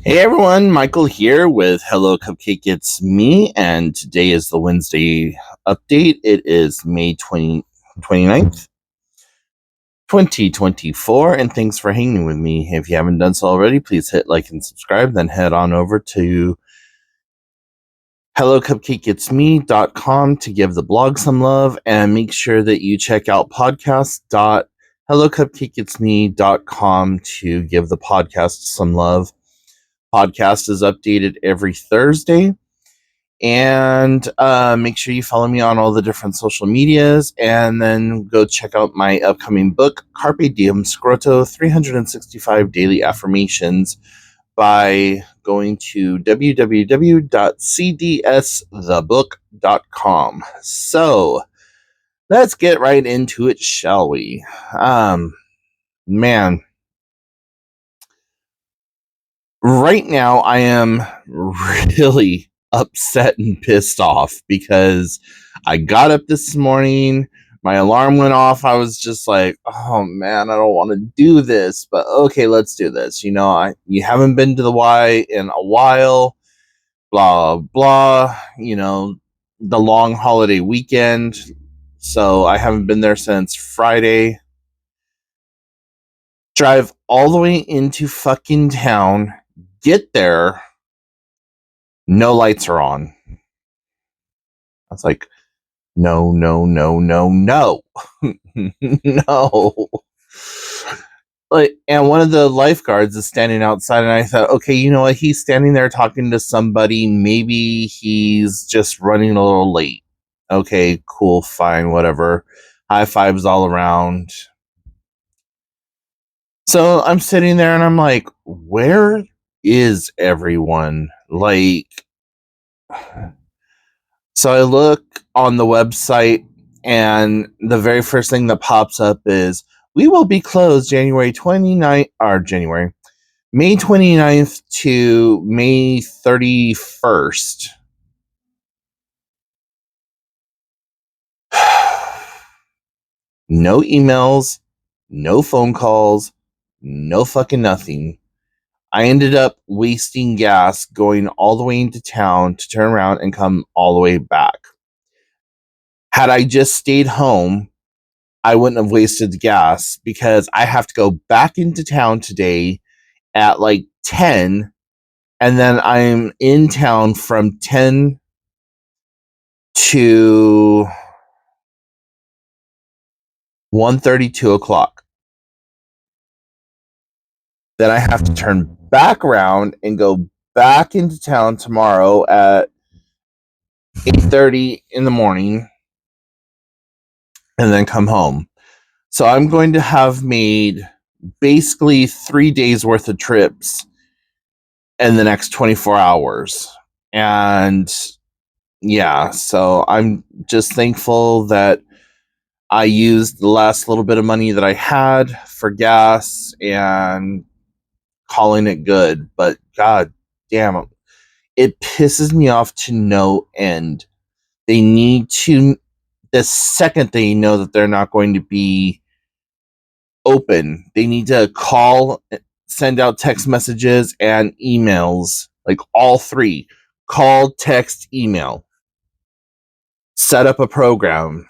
Hey everyone, Michael here with Hello Cupcake It's Me, and today is the Wednesday update. It is May 29th, 2024, and thanks for hanging with me. If you haven't done so already, please hit like and subscribe, then head on over to hellocupcakeitsme.com to give the blog some love, and make sure that you check out podcast.hellocupcakeitsme.com to give the podcast some love. Podcast is updated every Thursday, and make sure you follow me on all the different social medias, and then go check out my upcoming book, Carpe Diem Scroto 365 Daily Affirmations, by going to www.cdsthebook.com. So let's get right into it, shall we? Man, right now I am really upset and pissed off because I got up this morning, my alarm went off. I was just like, oh man, I don't want to do this, but okay, let's do this. You haven't been to the Y in a while, blah blah, the long holiday weekend. So I haven't been there since Friday. Drive all the way into fucking town, get there, no lights are on. I was like, no, no, no, no, no. No. And one of the lifeguards is standing outside, and I thought, okay, you know what? He's standing there talking to somebody. Maybe he's just running a little late. Okay, cool, fine, whatever. High fives all around. So I'm sitting there and I'm like, where is everyone? So I look on the website, and the very first thing that pops up is, we will be closed May 29th to May 31st. No emails, no phone calls, no fucking nothing. I ended up wasting gas going all the way into town to turn around and come all the way back. Had I just stayed home, I wouldn't have wasted the gas, because I have to go back into town today at like 10, and then I'm in town from 10 to 1:30, 2 o'clock. Then I have to turn back around and go back into town tomorrow at 8:30 in the morning, and then come home. So I'm going to have made basically 3 days worth of trips in the next 24 hours. And yeah, so I'm just thankful that I used the last little bit of money that I had for gas and calling it good. But god damn it pisses me off to no end. They need to, the second they know that they're not going to be open, they need to call, send out text messages and emails, like all three: call, text, email. Set up a program.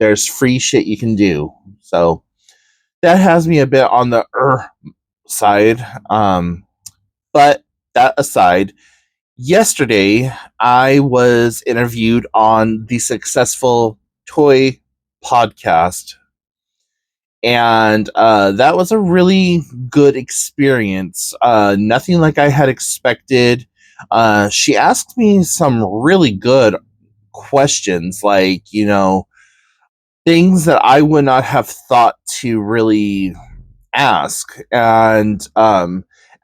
There's free shit you can do. So that has me a bit on the side. But that aside, yesterday I was interviewed on the Successful Toy podcast, and that was a really good experience. Nothing like I had expected. She asked me some really good questions, like, things that I would not have thought to really ask. And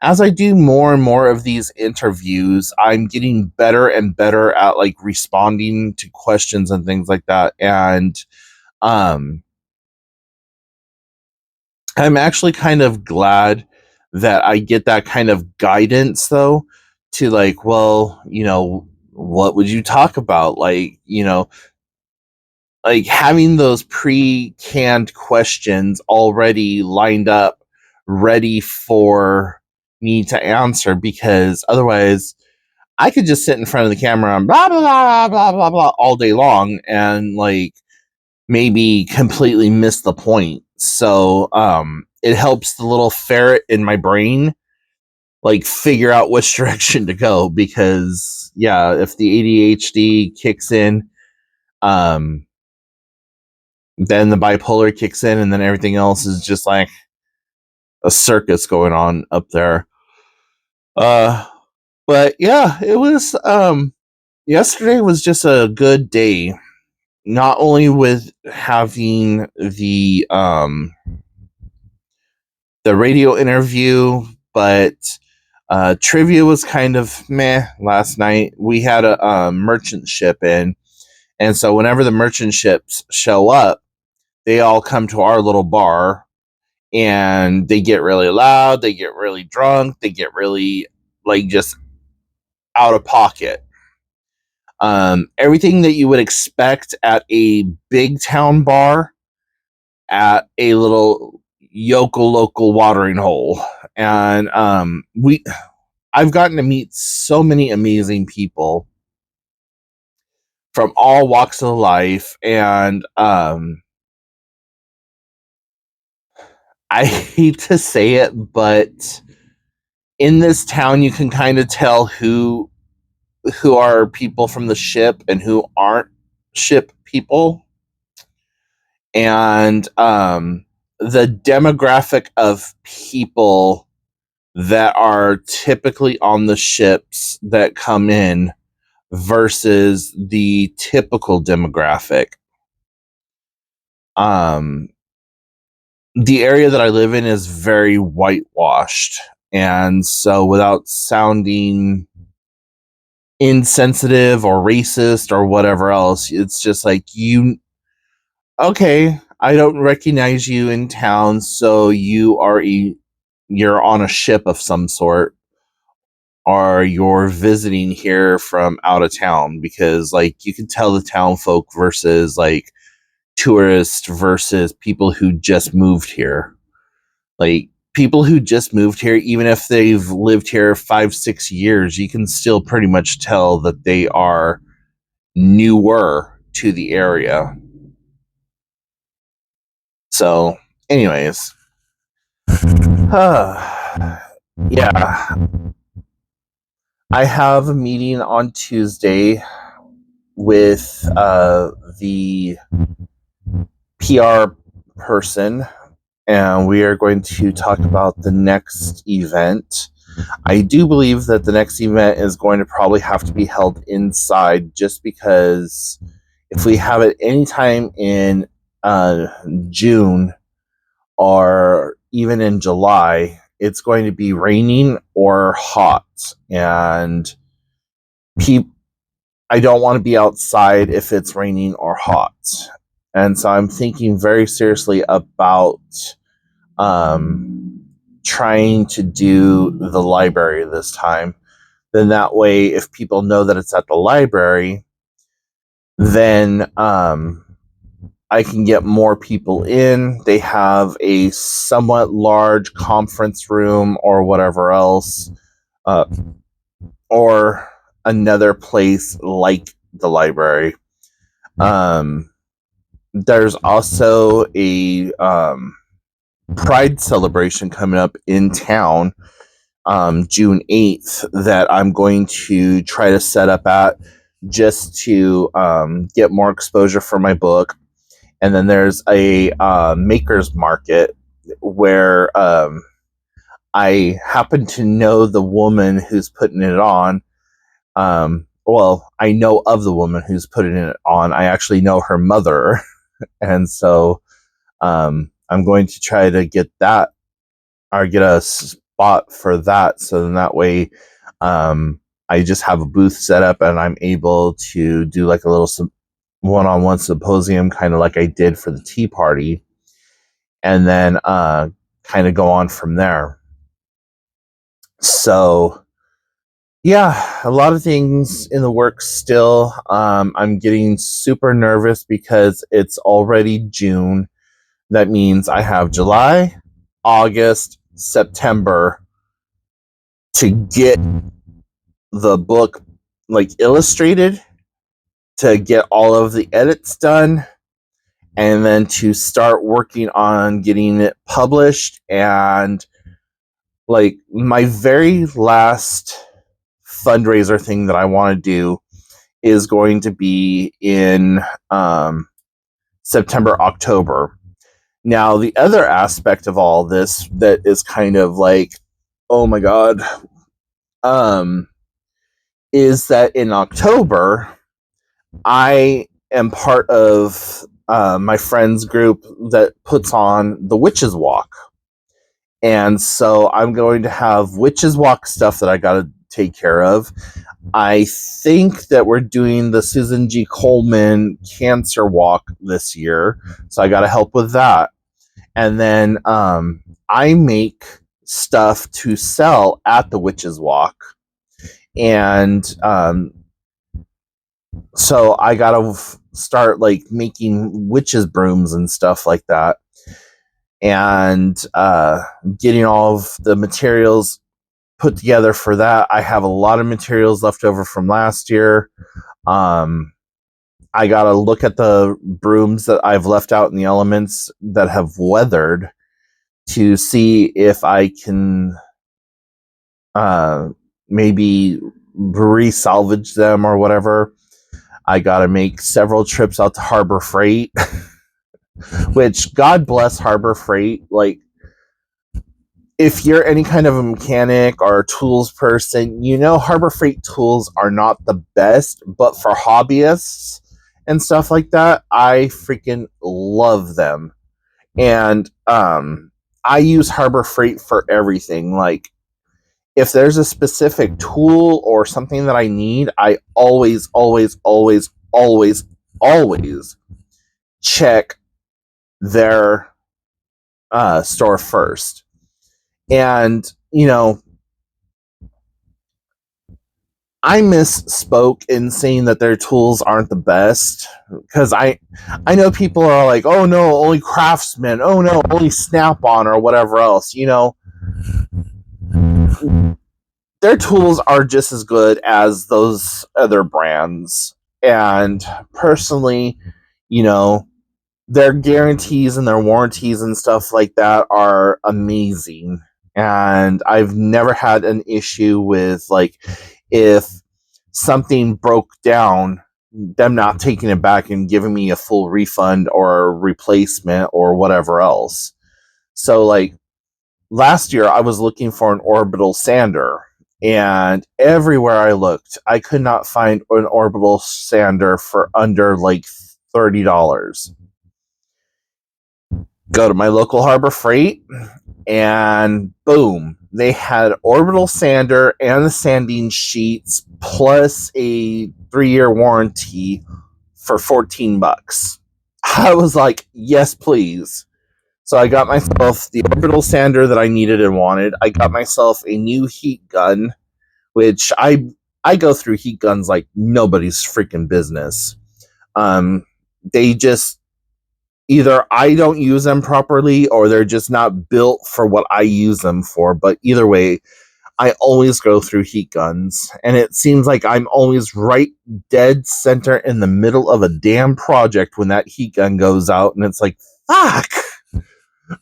as I do more and more of these interviews, I'm getting better and better at like responding to questions and things like that. And um, I'm actually kind of glad that I get that kind of guidance, though, to like, well, what would you talk about? Like having those pre-canned questions already lined up, ready for me to answer, because otherwise I could just sit in front of the camera and blah, blah, blah, blah, blah, blah all day long and like maybe completely miss the point. So it helps the little ferret in my brain like figure out which direction to go, because yeah, if the ADHD kicks in, then the bipolar kicks in, and then everything else is just like a circus going on up there. But yeah, it was yesterday was just a good day, not only with having the radio interview, but trivia was kind of meh last night. We had a merchant ship in, and so whenever the merchant ships show up, they all come to our little bar, and they get really loud, they get really drunk, they get really like just out of pocket. Everything that you would expect at a big town bar at a little yokel local watering hole. And I've gotten to meet so many amazing people from all walks of life, and I hate to say it, but in this town you can kind of tell who are people from the ship and who aren't ship people. And the demographic of people that are typically on the ships that come in versus the typical demographic. The area that I live in is very whitewashed. And so, without sounding insensitive or racist or whatever else, it's just like, okay, I don't recognize you in town, so you're on a ship of some sort, or you're visiting here from out of town, because like you can tell the town folk versus like tourists versus people who just moved here. Like people who just moved here, even if they've lived here 5-6 years, you can still pretty much tell that they are newer to the area. So anyways, yeah, I have a meeting on Tuesday with the PR person, and we are going to talk about the next event. I do believe that the next event is going to probably have to be held inside, just because if we have it anytime in June or even in July, it's going to be raining or hot, and I don't want to be outside if it's raining or hot. And so I'm thinking very seriously about trying to do the library this time. Then that way, if people know that it's at the library, then I can get more people in. They have a somewhat large conference room or whatever else, or another place like the library. There's also a Pride celebration coming up in town, June 8th, that I'm going to try to set up at, just to get more exposure for my book. And then there's a maker's market where I happen to know the woman who's putting it on. Well, I know of the woman who's putting it on. I actually know her mother. And so I'm going to try to get that, or get a spot for that. So then that way I just have a booth set up and I'm able to do like a little one-on-one symposium, kind of like I did for the tea party, and then kind of go on from there. So yeah, a lot of things in the works still. I'm getting super nervous because it's already June. That means I have July, August, September to get the book like illustrated, to get all of the edits done, and then to start working on getting it published. And like my very last fundraiser thing that I want to do is going to be in September, October. Now, the other aspect of all this that is kind of like, oh my God, is that in October, I am part of my friend's group that puts on the Witches Walk. And so I'm going to have Witches Walk stuff that I got to take care of. I think that we're doing the Susan G. Coleman Cancer Walk this year, so I got to help with that. And then I make stuff to sell at the Witches Walk, and so I got to start like making witches brooms and stuff like that, and getting all of the materials put together for that. I have a lot of materials left over from last year. I gotta look at the brooms that I've left out in the elements that have weathered to see if I can maybe re-salvage them or whatever. I gotta make several trips out to Harbor Freight, which God bless Harbor Freight. Like, if you're any kind of a mechanic or a tools person, you know Harbor Freight tools are not the best, but for hobbyists and stuff like that, I freaking love them. And I use Harbor Freight for everything. Like, if there's a specific tool or something that I need, I always check their store first. And, you know, I misspoke in saying that their tools aren't the best, because I know people are like, oh no, only Craftsman, oh no, only Snap-on or whatever else. You know, their tools are just as good as those other brands. And personally, you know, their guarantees and their warranties and stuff like that are amazing. And I've never had an issue with, like, if something broke down, them not taking it back and giving me a full refund or a replacement or whatever else. So, like, last year I was looking for an orbital sander, and everywhere I looked, I could not find an orbital sander for under like $30. Go to my local Harbor Freight, and boom, they had orbital sander and the sanding sheets plus a 3-year warranty for $14. I was like, yes, please. So I got myself the orbital sander that I needed and wanted. I got myself a new heat gun, which I go through heat guns like nobody's freaking business. They just, either I don't use them properly or they're just not built for what I use them for. But either way, I always go through heat guns, and it seems like I'm always right dead center in the middle of a damn project when that heat gun goes out, and it's like, fuck.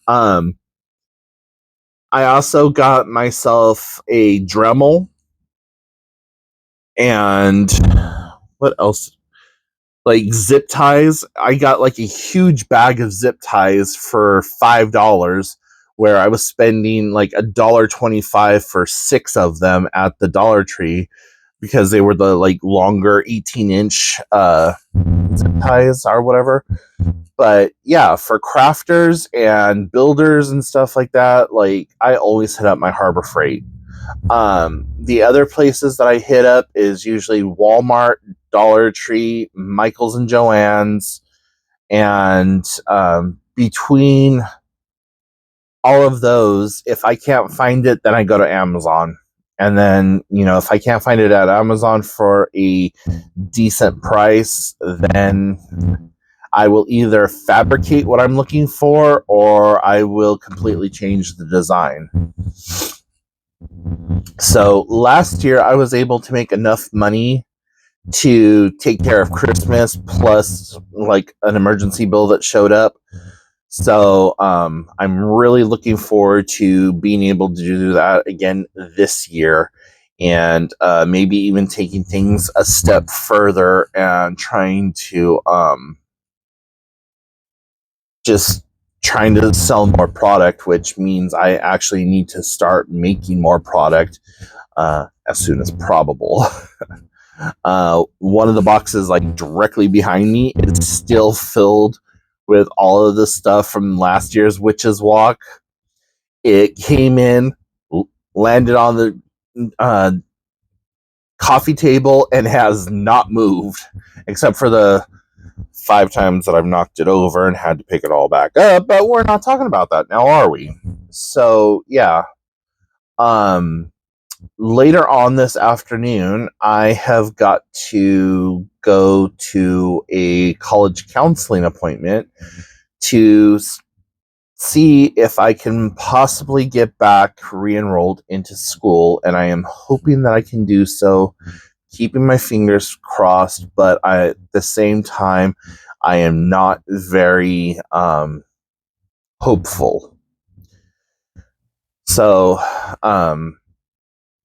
I also got myself a Dremel, and what else? Like zip ties. I got like a huge bag of zip ties for $5, where I was spending like $1.25 for 6 of them at the Dollar Tree, because they were the like longer 18-inch zip ties or whatever. But yeah, for crafters and builders and stuff like that, like, I always hit up my Harbor Freight. The other places that I hit up is usually Walmart, Dollar Tree, Michael's and Joann's, and between all of those, if I can't find it, then I go to Amazon. And then, you know, if I can't find it at Amazon for a decent price, then I will either fabricate what I'm looking for, or I will completely change the design. So last year I was able to make enough money to take care of Christmas plus like an emergency bill that showed up. So I'm really looking forward to being able to do that again this year, and maybe even taking things a step further and trying to just trying to sell more product, which means I actually need to start making more product as soon as probable. One of the boxes, like directly behind me, is still filled with all of the stuff from last year's Witch's Walk. It came in, landed on the coffee table, and has not moved, except for the 5 times that I've knocked it over and had to pick it all back up. But we're not talking about that now, are we? So yeah. Later on this afternoon, I have got to go to a college counseling appointment to see if I can possibly get back re-enrolled into school, and I am hoping that I can do so, keeping my fingers crossed, but at the same time, I am not very hopeful. So,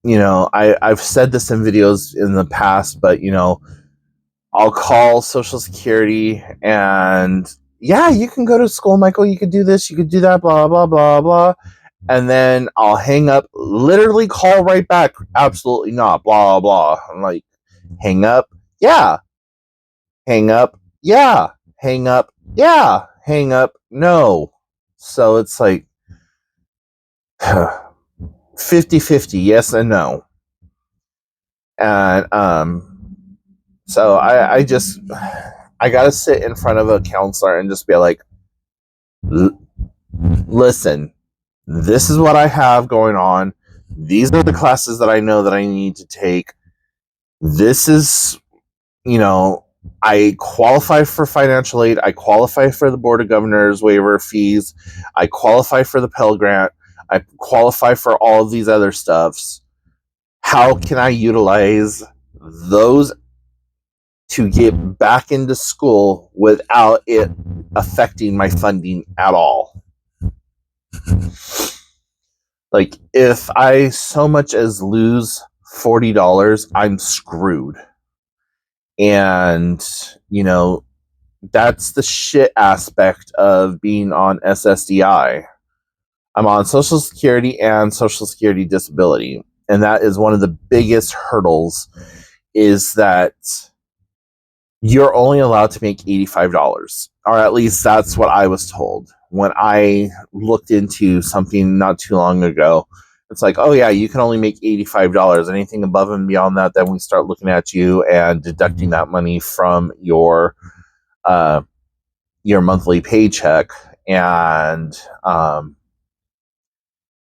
I've said this in videos in the past, but, I'll call Social Security and, yeah, you can go to school, Michael. You could do this, you could do that, blah, blah, blah, blah. And then I'll hang up, literally call right back. Absolutely not, blah, blah. I'm like, hang up, yeah. Hang up, yeah. Hang up, yeah. Hang up, no. So it's like 50-50, yes and no. And so I gotta sit in front of a counselor and just be like, listen, this is what I have going on. These are the classes that I know that I need to take. This is, I qualify for financial aid. I qualify for the Board of Governors waiver fees. I qualify for the Pell Grant. I qualify for all of these other stuffs. How can I utilize those to get back into school without it affecting my funding at all? Like, if I so much as lose $40, I'm screwed. And, that's the shit aspect of being on SSDI. I'm on Social Security and Social Security Disability. And that is one of the biggest hurdles, is that you're only allowed to make $85. Or at least that's what I was told when I looked into something not too long ago. It's like, oh yeah, you can only make $85. Anything above and beyond that, then we start looking at you and deducting that money from your monthly paycheck, and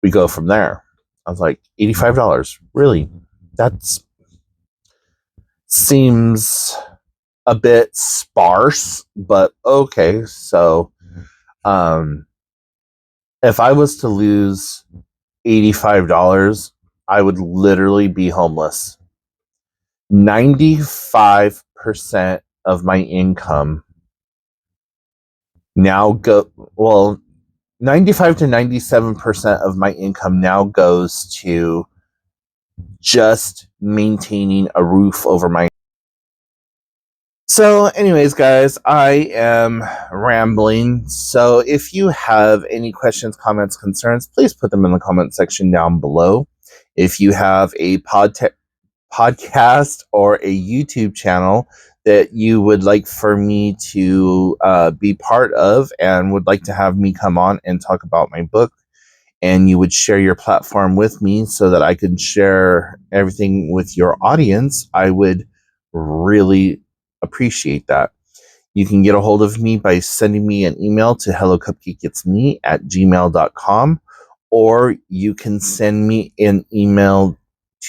we go from there. I was like, $85, really? That seems a bit sparse, but okay. So, if I was to lose $85, I would literally be homeless. 95% of my income now 95 to 97% of my income now goes to just maintaining a roof over my. So anyways, guys, I am rambling. So if you have any questions, comments, concerns, please put them in the comment section down below. If you have a podcast or a YouTube channel that you would like for me to be part of and would like to have me come on and talk about my book, and you would share your platform with me so that I could share everything with your audience, I would really appreciate that. You can get a hold of me by sending me an email to hellocupcakeitsme@gmail.com, or you can send me an email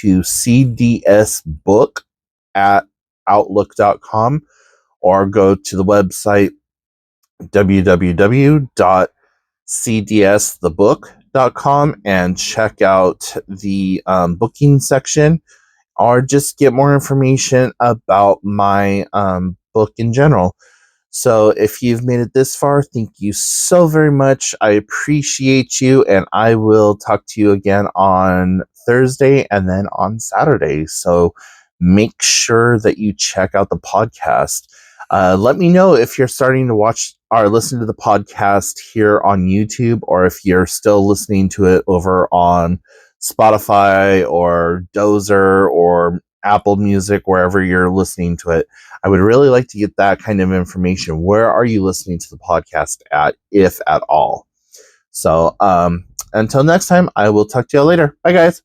to cdsbook@outlook.com, or go to the website www.cdsthebook.com verydice.com and check out the booking section, or just get more information about my book in general. So if you've made it this far, thank you so very much. I appreciate you, and I will talk to you again on Thursday and then on Saturday. So make sure that you check out the podcast. Let me know if you're starting to watch or listen to the podcast here on YouTube, or if you're still listening to it over on Spotify or Dozer or Apple Music, wherever you're listening to it. I would really like to get that kind of information. Where are you listening to the podcast at, if at all? So until next time, I will talk to you later. Bye, guys.